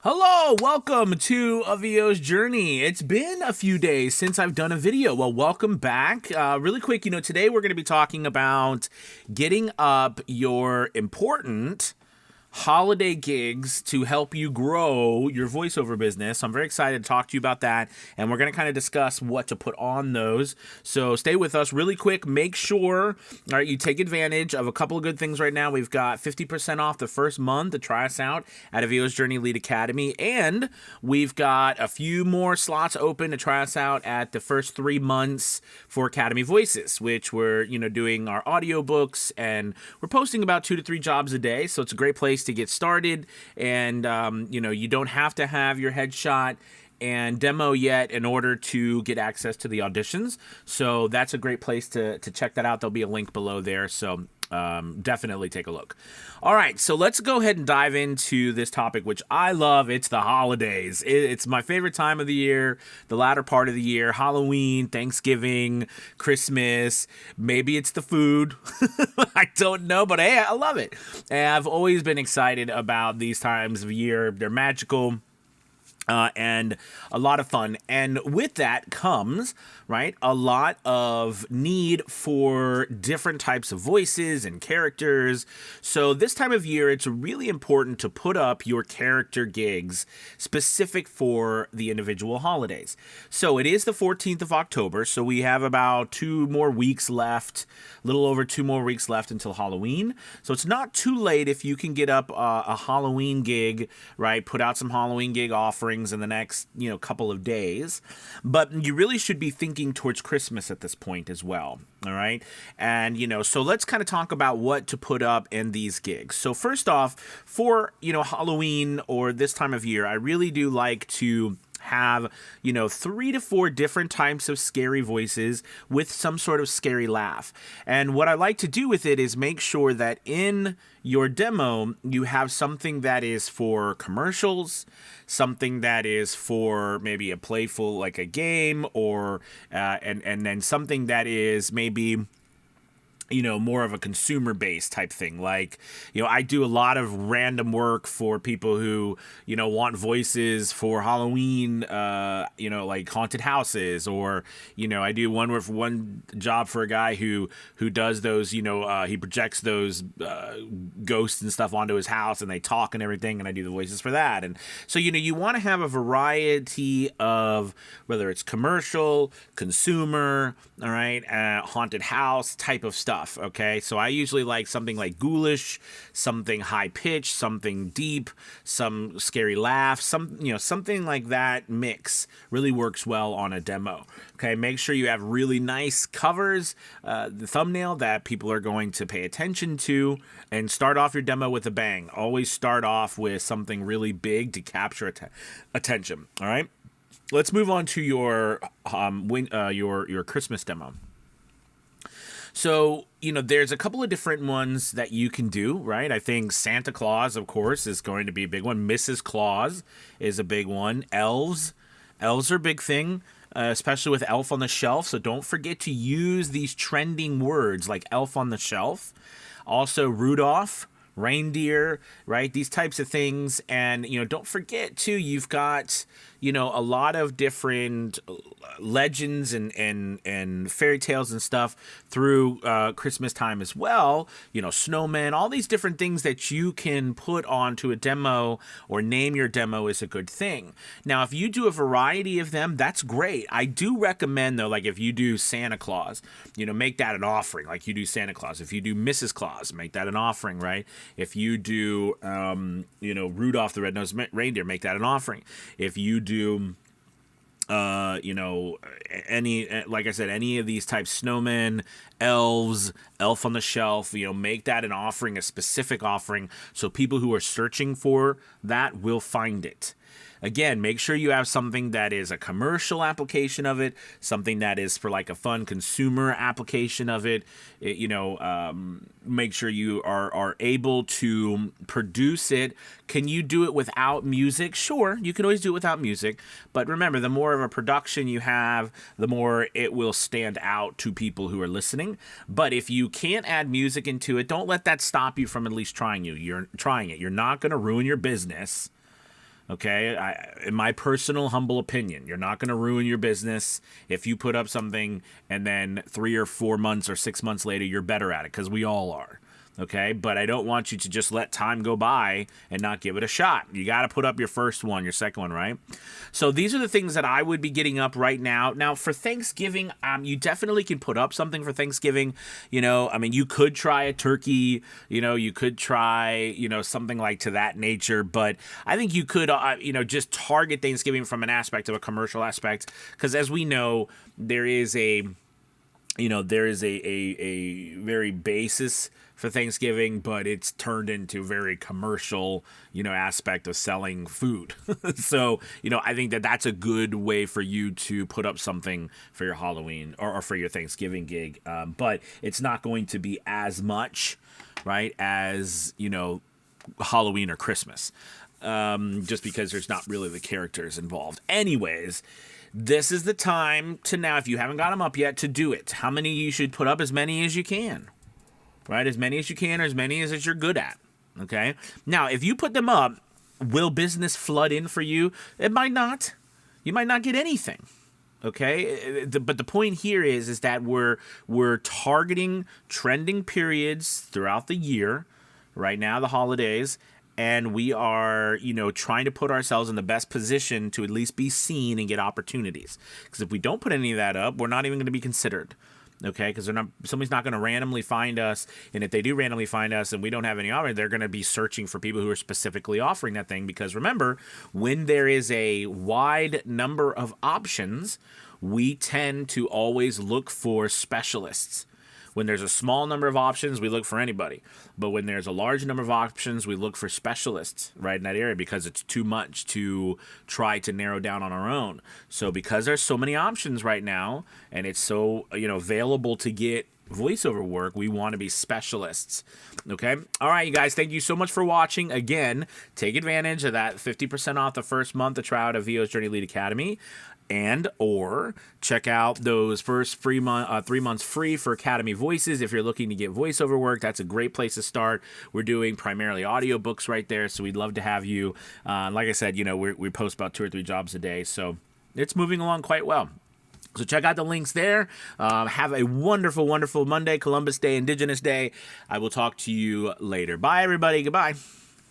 Hello, welcome to Avio's Journey. It's been a few days since I've done a video. Well, welcome back. Really quick, today we're going to be talking about getting up your important holiday gigs to help you grow your voiceover business. So I'm very excited to talk to you about that, and we're going to kind of discuss what to put on those. So stay with us really quick. Make sure, all right, you take advantage of a couple of good things right now. We've got 50% off the first month to try us out at Avio's Journey Lead Academy, and we've got a few more slots open to try us out at the first 3 months for Academy Voices, which we're, doing our audiobooks, and we're posting about 2 to 3 jobs a day. So it's a great place to get started, and you don't have to have your headshot and demo yet in order to get access to the auditions. So that's a great place to check that out. There'll be a link below there, so definitely take a look. All right, so let's go ahead and dive into this topic, which I love. It's the holidays. It's my favorite time of the year, the latter part of the year. Halloween, Thanksgiving, Christmas. Maybe it's the food. I don't know, but hey, I love it. And I've always been excited about these times of year. They're magical. And a lot of fun. And with that comes, right, a lot of need for different types of voices and characters. So this time of year, it's really important to put up your character gigs specific for the individual holidays. So it is the 14th of October, so we have about 2 more weeks left, a little over 2 more weeks left until Halloween. So it's not too late if you can get up a Halloween gig, right, put out some Halloween gig offerings in the next, couple of days. But you really should be thinking towards Christmas at this point as well. All right. And, so let's kind of talk about what to put up in these gigs. So first off, for, Halloween or this time of year, I really do like to have 3 to 4 different types of scary voices with some sort of scary laugh. And what I like to do with it is make sure that in your demo you have something that is for commercials, something that is for maybe a playful, like a game, or and then something that is maybe more of a consumer-based type thing. Like, I do a lot of random work for people who, want voices for Halloween, like haunted houses, or, I do one job for a guy who does those, he projects those ghosts and stuff onto his house, and they talk and everything, and I do the voices for that. And so, you want to have a variety of, whether it's commercial, consumer, all right, haunted house type of stuff. Okay, so I usually like something like ghoulish, something high pitched, something deep, some scary laugh, something like that mix really works well on a demo. Okay, make sure you have really nice covers, the thumbnail that people are going to pay attention to, and start off your demo with a bang. Always start off with something really big to capture attention. All right, let's move on to your Christmas demo. So, there's a couple of different ones that you can do, right? I think Santa Claus, of course, is going to be a big one. Mrs. Claus is a big one. Elves are a big thing, especially with Elf on the Shelf. So don't forget to use these trending words like Elf on the Shelf. Also, Rudolph, reindeer, right? These types of things. And, don't forget, too, you've got, a lot of different legends and fairy tales and stuff through Christmas time as well. Snowmen, all these different things that you can put onto a demo or name your demo is a good thing. Now, if you do a variety of them, that's great. I do recommend, though, like if you do Santa Claus, make that an offering, like you do Santa Claus. If you do Mrs. Claus, make that an offering, right? If you do, Rudolph the Red-Nosed Reindeer, make that an offering. If you do any, like I said, any of these types, snowmen, elves, Elf on the Shelf, make that an offering, a specific offering, so people who are searching for that will find it. Again, make sure you have something that is a commercial application of it, something that is for like a fun consumer application of it. Make sure you are able to produce it. Can you do it without music? Sure, you can always do it without music. But remember, the more of a production you have, the more it will stand out to people who are listening. But if you can't add music into it, don't let that stop you from at least trying it. You're not going to ruin your business. Okay, in my personal humble opinion, you're not going to ruin your business if you put up something and then 3 or 4 months or 6 months later you're better at it, because we all are. Okay, but I don't want you to just let time go by and not give it a shot. You got to put up your first one, your second one, right? So these are the things that I would be getting up right now. Now for Thanksgiving, you definitely can put up something for Thanksgiving. I mean, you could try a turkey. You could try, something like to that nature. But I think you could, just target Thanksgiving from an aspect of a commercial aspect, because as we know, there is a very basis for Thanksgiving, but it's turned into very commercial, aspect of selling food. So, I think that that's a good way for you to put up something for your Halloween or for your Thanksgiving gig. But it's not going to be as much, right, as, Halloween or Christmas. Just because there's not really the characters involved. Anyways, this is the time to now, if you haven't got them up yet, to do it. How many you should put up? As many as you can, right? As many as you can, or as many as you're good at, okay? Now, if you put them up, will business flood in for you? It might not. You might not get anything, okay? But the point here is that we're targeting trending periods throughout the year, right now, the holidays, and we are, trying to put ourselves in the best position to at least be seen and get opportunities. Because if we don't put any of that up, we're not even going to be considered. Okay, because somebody's not going to randomly find us, and if they do randomly find us and we don't have any offering, they're going to be searching for people who are specifically offering that thing. Because remember, when there is a wide number of options, we tend to always look for specialists. When there's a small number of options, we look for anybody. But when there's a large number of options, we look for specialists, right, in that area, because it's too much to try to narrow down on our own. So because there's so many options right now, and it's so, available to get voiceover work, we want to be specialists. Okay? All right, you guys, thank you so much for watching. Again, take advantage of that 50% off the first month to try out a VO's Journey Lead Academy. And or check out those first 3 months free for Academy Voices. If you're looking to get voiceover work, that's a great place to start. We're doing primarily audiobooks right there, so we'd love to have you. Like I said, we post about 2 or 3 jobs a day, so it's moving along quite well. So check out the links there. Have a wonderful, wonderful Monday, Columbus Day, Indigenous Day. I will talk to you later. Bye, everybody. Goodbye.